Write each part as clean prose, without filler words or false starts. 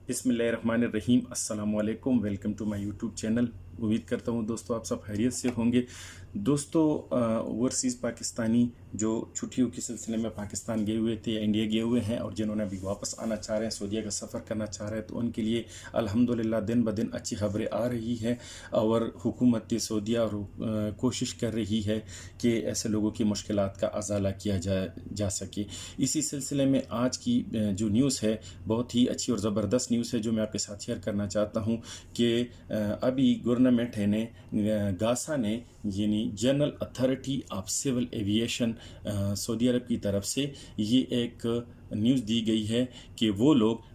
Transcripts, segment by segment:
बिस्मिल्लाहिर्रहमानिर्रहीम। अस्सलाम वालेकुम। Welcome to my YouTube channel. उम्मीद करता हूँ दोस्तों आप सब खैरियत से होंगे। दोस्तों ओवरसीज़ पाकिस्तानी जो छुट्टियों के सिलसिले में पाकिस्तान गए हुए थे या इंडिया गए हुए हैं और जिन्होंने अभी वापस आना चाह रहे हैं, सऊदीया का सफ़र करना चाह रहे हैं, तो उनके लिए अल्हम्दुलिल्लाह दिन ब दिन अच्छी खबरें आ रही हैं और हुकूमत सऊदीया और कोशिश कर रही है कि ऐसे लोगों की मुश्किलात का अज़ाला किया जा सके। इसी सिलसिले में आज की जो न्यूज़ है बहुत ही अच्छी और ज़बरदस्त न्यूज़ है जो मैं आपके साथ शेयर करना चाहता हूँ कि अभी गवर्नमेंट ने गासा ने यानी general authority of civil aviation Saudi Arab की तरफ से ये एक न्यूज़ दी गई है कि वो लोग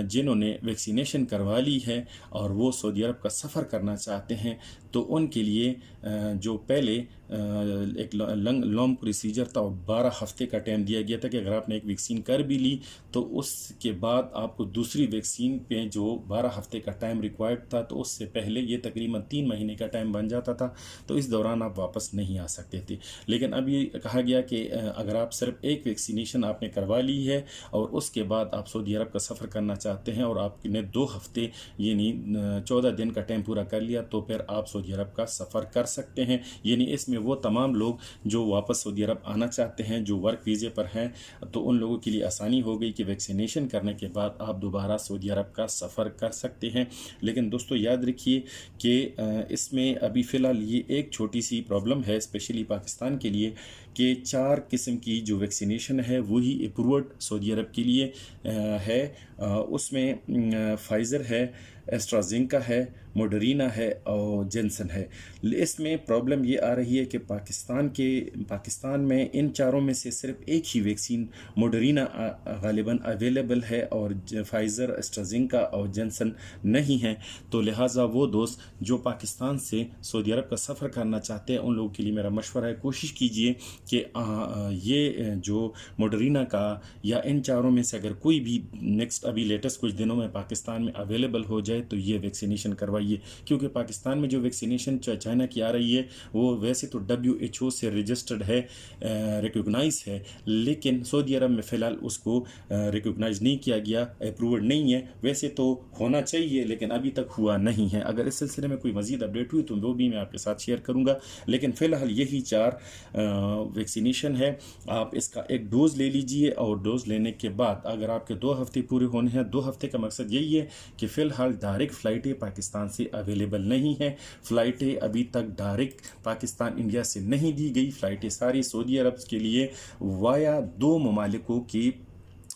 जिन्होंने वैक्सीनेशन करवा ली है और वो सऊदी अरब का सफ़र करना चाहते हैं तो उनके लिए जो पहले एक लॉन्ग प्रोसीजर था और 12 हफ्ते का टाइम दिया गया था कि अगर आपने एक वैक्सीन कर भी ली तो उसके बाद आपको दूसरी वैक्सीन पे जो 12 हफ्ते का टाइम रिक्वायर्ड था तो उससे पहले ये तकरीबन 3 महीने का टाइम बन जाता था, तो इस दौरान आप वापस नहीं आ सकते थे। लेकिन अब ये कहा गया कि अगर आप सिर्फ एक वैक्सीनेशन आपने करवा ली है और उसके बाद आप सऊदी अरब का सफ़र करना चाहते हैं और आपने 2 हफ्ते यानी 14 दिन का टाइम पूरा कर लिया तो फिर आप सऊदी अरब का सफ़र कर सकते हैं। यानी इसमें वो तमाम लोग जो वापस सऊदी अरब आना चाहते हैं, जो वर्क वीज़े पर हैं, तो उन लोगों के लिए आसानी हो गई कि वैक्सीनेशन करने के बाद आप दोबारा सऊदी अरब का सफ़र कर सकते हैं। लेकिन दोस्तों याद रखिए कि इसमें अभी फ़िलहाल ये एक छोटी सी प्रॉब्लम है स्पेशली पाकिस्तान के लिए कि 4 किस्म की जो वैक्सीनेशन है वही अप्रूव्ड सऊदी अरब के लिए है। उसमें फाइज़र है, एस्ट्राजेनेका है, मॉडर्ना है और जॉनसन है। इसमें प्रॉब्लम ये आ रही है कि पाकिस्तान में इन चारों में से सिर्फ एक ही वैक्सीन मॉडर्ना गालिबन अवेलेबल है और फाइज़र, एस्ट्राजेनेका और जॉनसन नहीं है। तो लिहाजा वो दोस्त जो पाकिस्तान से सऊदी अरब का सफ़र करना चाहते हैं उन लोगों के लिए मेरा मशवरा है, कोशिश कीजिए कि ये जो मॉडर्ना का या इन चारों में से अगर कोई भी नेक्स्ट अभी लेटेस्ट कुछ दिनों में पाकिस्तान में अवेलेबल हो जाए तो ये वैक्सीनेशन करवाइए, क्योंकि पाकिस्तान में जो वैक्सीनेशन चाइना की आ रही है वो वैसे तो WHO से रजिस्टर्ड है, रिकॉग्नाइज है, लेकिन सऊदी अरब में फ़िलहाल उसको रिकॉग्नाइज नहीं किया गया, अप्रूव्ड नहीं है। वैसे तो होना चाहिए लेकिन अभी तक हुआ नहीं है। अगर इस सिलसिले में कोई मज़ीद अपडेट हुई तो वो भी मैं आपके साथ शेयर करूँगा, लेकिन फ़िलहाल यही 4 वैक्सीनेशन है। आप इसका एक डोज़ ले लीजिए और डोज़ लेने के बाद अगर आपके 2 हफ्ते पूरे होने हैं, 2 हफ्ते का मकसद यही है कि फ़िलहाल डायरेक्ट फ़्लाइटें पाकिस्तान से अवेलेबल नहीं हैं। फ़्लाइटें अभी तक डायरेक्ट पाकिस्तान इंडिया से नहीं दी गई। फ़्लाइटें सारी सऊदी अरब के लिए वाया 2 ममालिकों की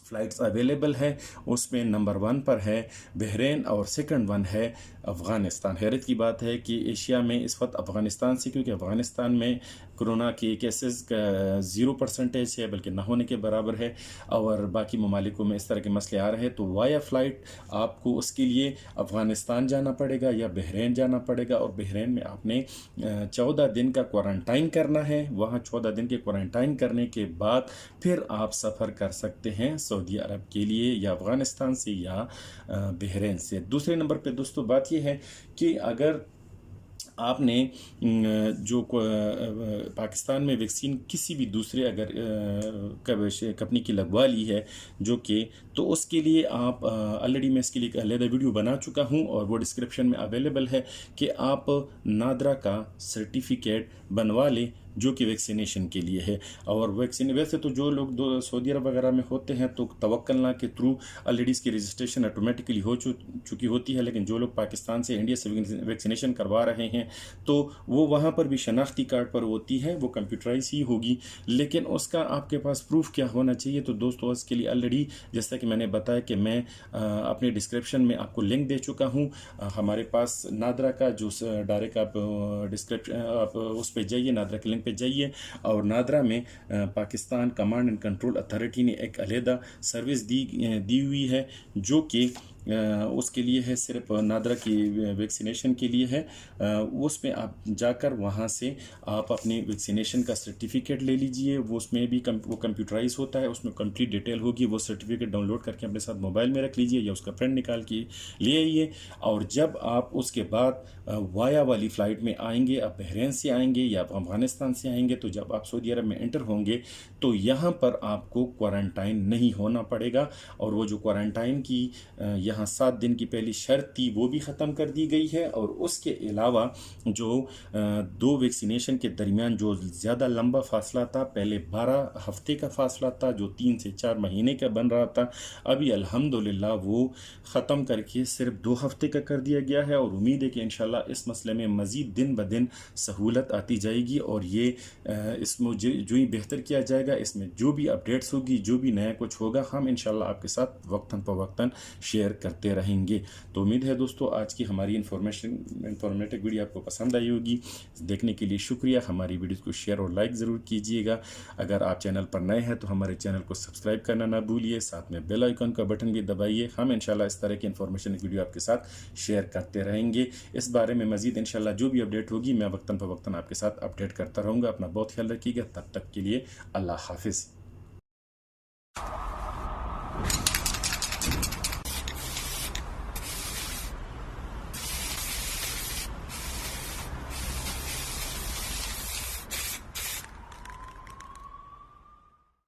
फ़्लाइट्स अवेलेबल है। उसमें नंबर 1 पर है बहरीन और सेकंड 1 है अफ़गानिस्तान। हैरत की बात है कि एशिया में इस वक्त अफ़गानिस्तान से, क्योंकि अफ़गानिस्तान में कोरोना के केसेस का 0% है, बल्कि ना होने के बराबर है, और बाकी ममालिकों में इस तरह के मसले आ रहे हैं, तो वाया फ़्लाइट आपको उसके लिए अफ़गानिस्तान जाना पड़ेगा या बहरीन जाना पड़ेगा और बहरीन में आपने 14 दिन का क्वारंटाइन करना है। वहाँ 14 दिन के क्वारंटाइन करने के बाद फिर आप सफ़र कर सकते हैं सऊदी अरब के लिए या अफ़गानिस्तान से या बहरीन से। दूसरे नंबर पे दोस्तों बात यह है कि अगर आपने जो पाकिस्तान में वैक्सीन किसी भी दूसरे अगर कंपनी की लगवा ली है जो कि, तो उसके लिए आप ऑलरेडी मैं इसके लिए एक अलग वीडियो बना चुका हूं और वो डिस्क्रिप्शन में अवेलेबल है कि आप नादरा का सर्टिफिकेट बनवा लें जो कि वैक्सीनेशन के लिए है। और वैक्सीन वैसे तो जो लोग सऊदी अरब वगैरह में होते हैं तो तवक्कलना के थ्रू ऑलरेडी इसकी रजिस्ट्रेशन ऑटोमेटिकली हो चुकी होती है, लेकिन जो लोग पाकिस्तान से इंडिया से वैक्सीनेशन करवा रहे हैं तो वो वहाँ पर भी शनाख्ती कार्ड पर होती है, वो कंप्यूटराइज ही होगी, लेकिन उसका आपके पास प्रूफ क्या होना चाहिए। तो दोस्तों इसके लिए ऑलरेडी जैसा कि मैंने बताया कि मैं अपने डिस्क्रिप्शन में आपको लिंक दे चुका हूँ। हमारे पास नादरा का जो डायरेक्ट आप डिस्क्रिप्शन आप उस पर जाइए, नादरा के लिंक पे जाइए और नादरा में Pakistan command and control authority ने एक अलहदा सर्विस दी हुई है जो कि उसके लिए है, सिर्फ नादरा की वैक्सीनेशन के लिए है। उसमें आप जाकर वहाँ से आप अपनी वैक्सीनेशन का सर्टिफिकेट ले लीजिए। वो उसमें भी वो कंप्यूटराइज होता है, उसमें कंप्लीट डिटेल होगी। वो सर्टिफिकेट डाउनलोड करके अपने साथ मोबाइल में रख लीजिए या उसका प्रिंट निकाल के ले आइए। और जब आप उसके बाद वाया वाली फ़्लाइट में आएंगे, आप बहरीन से आएंगे या आप अफ़गानिस्तान से आएंगे, तो जब आप सऊदी अरब में एंटर होंगे तो यहाँ पर आपको क्वारंटाइन नहीं होना पड़ेगा। और वो जो क्वारंटाइन की جہاں 7 دن کی پہلی شرط تھی وہ بھی ختم کر دی گئی ہے، اور اس کے علاوہ جو 2 ویکسینیشن کے درمیان جو زیادہ لمبا فاصلہ تھا، پہلے 12 ہفتے کا فاصلہ تھا جو 3 سے 4 مہینے کا بن رہا تھا، ابھی الحمدللہ وہ ختم کر کے صرف 2 ہفتے کا کر دیا گیا ہے، اور امید ہے کہ انشاءاللہ اس مسئلے میں مزید دن بدن سہولت آتی جائے گی، اور یہ اس میں جو ہی بہتر کیا جائے گا، اس میں جو بھی اپڈیٹس ہوگی، جو بھی نیا کچھ ہوگا، ہم انشاءاللہ آپ کے ساتھ وقتاً فوقتاً شیئر کرتے رہیں گے۔ تو امید ہے دوستو آج کی ہماری انفارمیٹو ویڈیو آپ کو پسند آئی ہوگی۔ دیکھنے کے لیے شکریہ۔ ہماری ویڈیوز کو شیئر اور لائک ضرور کیجیے گا۔ اگر آپ چینل پر نئے ہیں تو ہمارے چینل کو سبسکرائب کرنا نہ بھولیے، ساتھ میں بیل آئیکن کا بٹن بھی دبائیے۔ ہم انشاءاللہ اس طرح کی انفارمیشن ویڈیو آپ کے ساتھ شیئر کرتے رہیں گے۔ اس بارے میں مزید انشاءاللہ جو بھی اپڈیٹ ہوگی میں وقتاً فوقتاً آپ کے ساتھ اپڈیٹ کرتا رہوں گا۔ اپنا بہت خیال رکھیے گا۔ تب تک کے لیے اللہ حافظ۔